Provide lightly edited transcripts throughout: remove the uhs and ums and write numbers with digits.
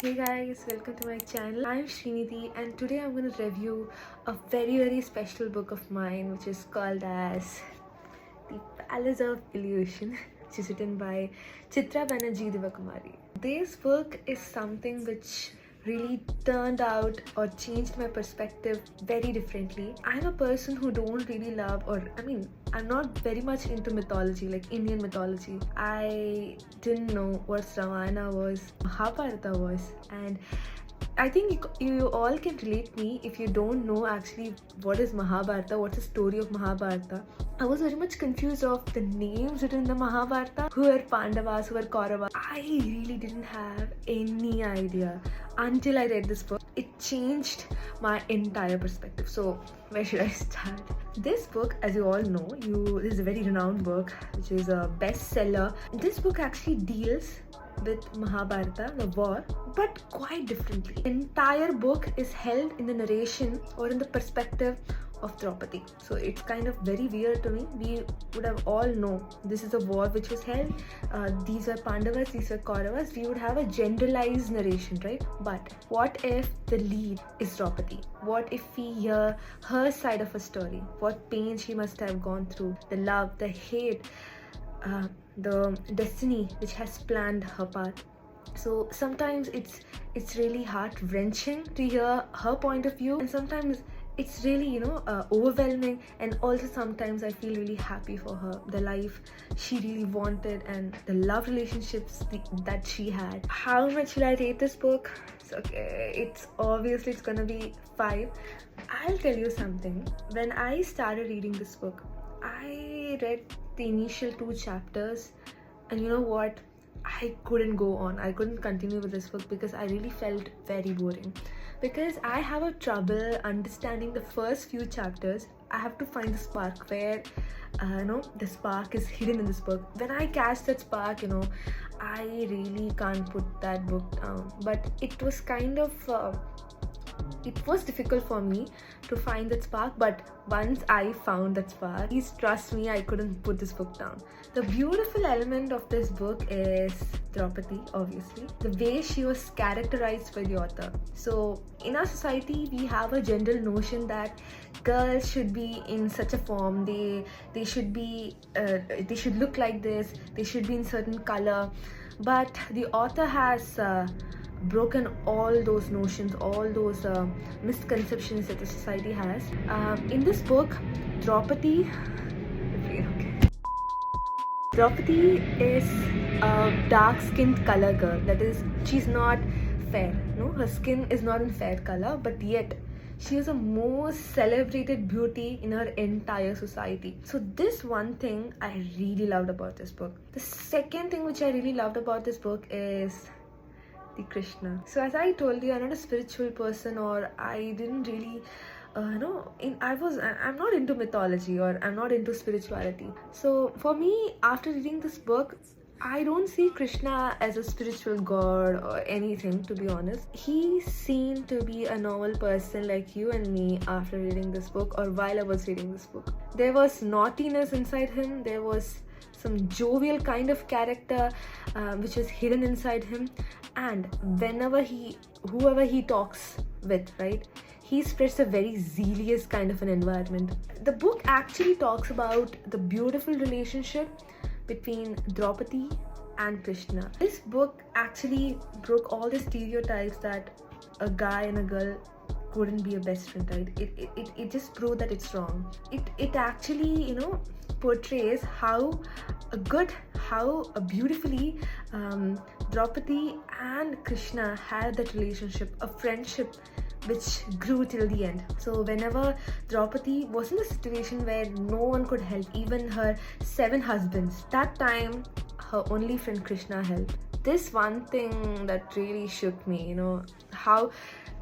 Hey guys, welcome to my channel. I'm Srinidhi and today I'm going to review a very special book of mine which is called as The Palace of Illusion, which is written by Chitra Banerjee Divakaruni. This book is something which really turned out or changed my perspective very differently. I'm a person who don't really love I'm not very much into mythology, like Indian mythology. I didn't know what Ramayana was, Mahabharata was, and I think you all can relate me if you don't know actually what is Mahabharata, what's the story of Mahabharata. I was very much confused of the names written in the Mahabharata. Who are Pandavas, who are Kauravas? I really didn't have any idea until I read this book. It changed my entire perspective. So where should I start? This book, as you all know, this is a very renowned book, which is a bestseller. This book actually deals with Mahabharata, the war, but quite differently. The entire book is held in the narration or in the perspective of Draupadi. So it's kind of very weird to me. We would have all known this is a war which was held. These were Pandavas, these were Kauravas. We would have a generalized narration, right? But what if the lead is Draupadi? What if we hear her side of a story? What pain she must have gone through, the love, the hate, the destiny which has planned her path. So sometimes it's really heart-wrenching to hear her point of view, and sometimes it's really overwhelming, and also sometimes I feel really happy for her, the life she really wanted and the love relationships that she had. How much should I rate this book? So, okay, it's gonna be 5. I'll tell you something. When I started reading this book, I read the initial 2 chapters, and you know what? I couldn't go on. I couldn't continue with this book because I really felt very boring. Because I have a trouble understanding the first few chapters. I have to find the spark where, the spark is hidden in this book. When I catch that spark, I really can't put that book down. But it was kind of it was difficult for me to find that spark, but once I found that spark, please trust me, I couldn't put this book down. The beautiful element of this book is Draupadi, obviously. The way she was characterized by the author. So in our society, we have a general notion that girls should be in such a form, they should be they should look like this, they should be in certain color, but the author has broken all those notions, all those misconceptions that the society has. In this book, Draupadi is a dark-skinned color girl. That is, she's not fair. No, her skin is not in fair color, but yet she is the most celebrated beauty in her entire society. So this one thing I really loved about this book. The second thing which I really loved about this book is the Krishna. So as I told you, I'm not a spiritual person, or I didn't really I'm not into mythology, or I'm not into spirituality. So for me, after reading this book, I don't see Krishna as a spiritual god or anything, to be honest. He seemed to be a normal person like you and me after reading this book, or while I was reading this book. There was naughtiness inside him, there was some jovial kind of character which was hidden inside him, and whoever he talks with, right, he spreads a very zealous kind of an environment. The book actually talks about the beautiful relationship between Draupadi and Krishna. This book actually broke all the stereotypes that a guy and a girl couldn't be a best friend, right? It just proved that it's wrong. It actually portrays how beautifully Draupadi and Krishna had that relationship, a friendship which grew till the end. So whenever Draupadi was in a situation where no one could help, even her 7 husbands, that time her only friend Krishna helped. This one thing that really shook me, how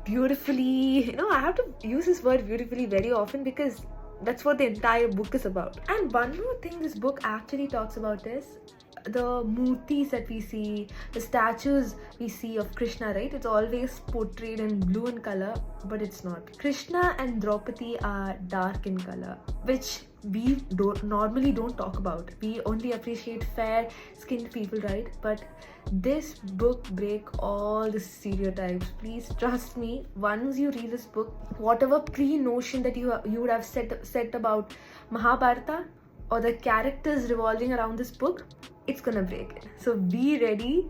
beautifully, I have to use this word beautifully very often because that's what the entire book is about. And one more thing this book actually talks about is the murtis that we see, the statues we see of Krishna, right? It's always portrayed in blue in color, but it's not. Krishna and Draupadi are dark in color, which we normally don't talk about. We only appreciate fair skinned people, right? But this book break all the stereotypes. Please trust me, once you read this book, whatever pre-notion that you would have set about Mahabharata or the characters revolving around this book, it's gonna break it. So be ready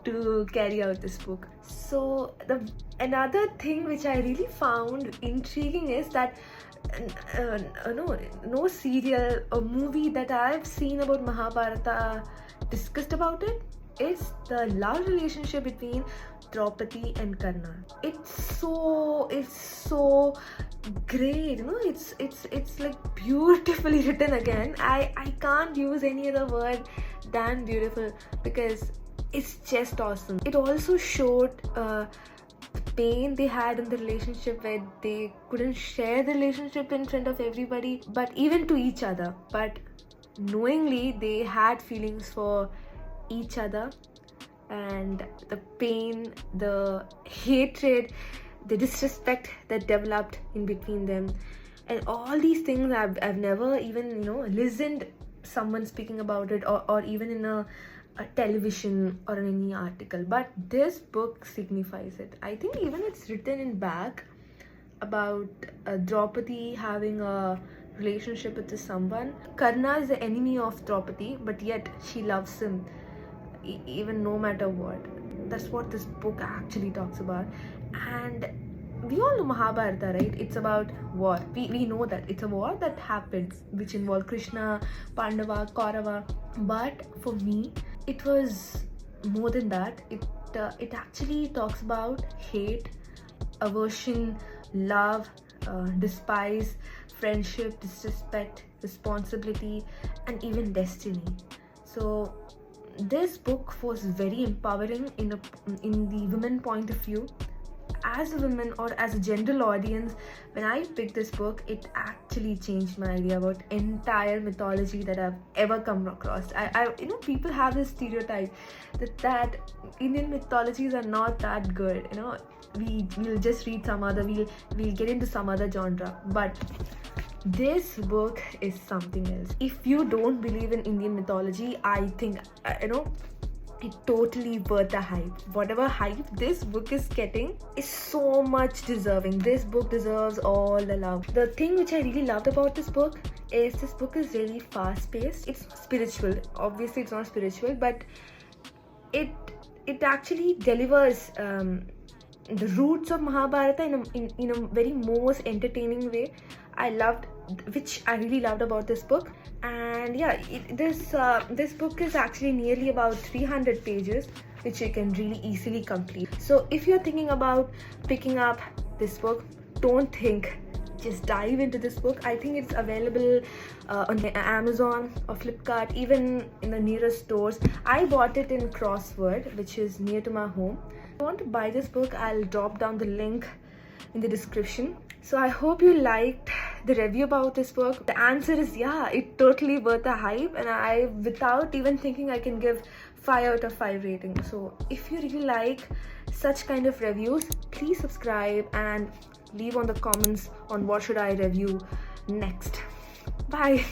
to carry out this book. So another thing which I really found intriguing is that no serial or movie that I've seen about Mahabharata discussed about it is the love relationship between Draupadi and Karna. It's so great, it's like beautifully written. Again, I can't use any other word than beautiful, because it's just awesome. It also showed pain they had in the relationship, where they couldn't share the relationship in front of everybody, but even to each other, but knowingly they had feelings for each other, and the pain, the hatred, the disrespect that developed in between them, and all these things I've never even listened someone speaking about it, or even in a television or in any article. But this book signifies it. I think even it's written in back about Draupadi having a relationship with someone. Karna is the enemy of Draupadi, but yet she loves him even no matter what. That's what this book actually talks about. And we all know Mahabharata, right? It's about war. We know that it's a war that happens, which involved Krishna, Pandava, Kaurava. But for me, it was more than that. It actually talks about hate, aversion, love, despise, friendship, disrespect, responsibility, and even destiny. So this book was very empowering in the women point of view. As a woman or as a general audience, when I picked this book, it actually changed my idea about entire mythology that I've ever come across. People have this stereotype that Indian mythologies are not that good. We'll just read some other, we'll get into some other genre. But this book is something else. If you don't believe in Indian mythology, I think it totally worth the hype. Whatever hype this book is getting is so much deserving. This book deserves all the love. The thing which I really loved about this book is really fast paced. It's spiritual. Obviously it's not spiritual, but it actually delivers the roots of Mahabharata in a very most entertaining way. Which I really loved about this book. And yeah, this book is actually nearly about 300 pages, which you can really easily complete. So if you're thinking about picking up this book, don't think, just dive into this book. I think it's available on Amazon or Flipkart, even in the nearest stores. I bought it in Crossword, which is near to my home. If you want to buy this book, I'll drop down the link in the description. So I hope you liked the review about this book. The answer is yeah, it totally worth the hype, and I, without even thinking, I can give 5 out of 5 rating. So if you really like such kind of reviews, please subscribe and leave on the comments on what should I review next. Bye.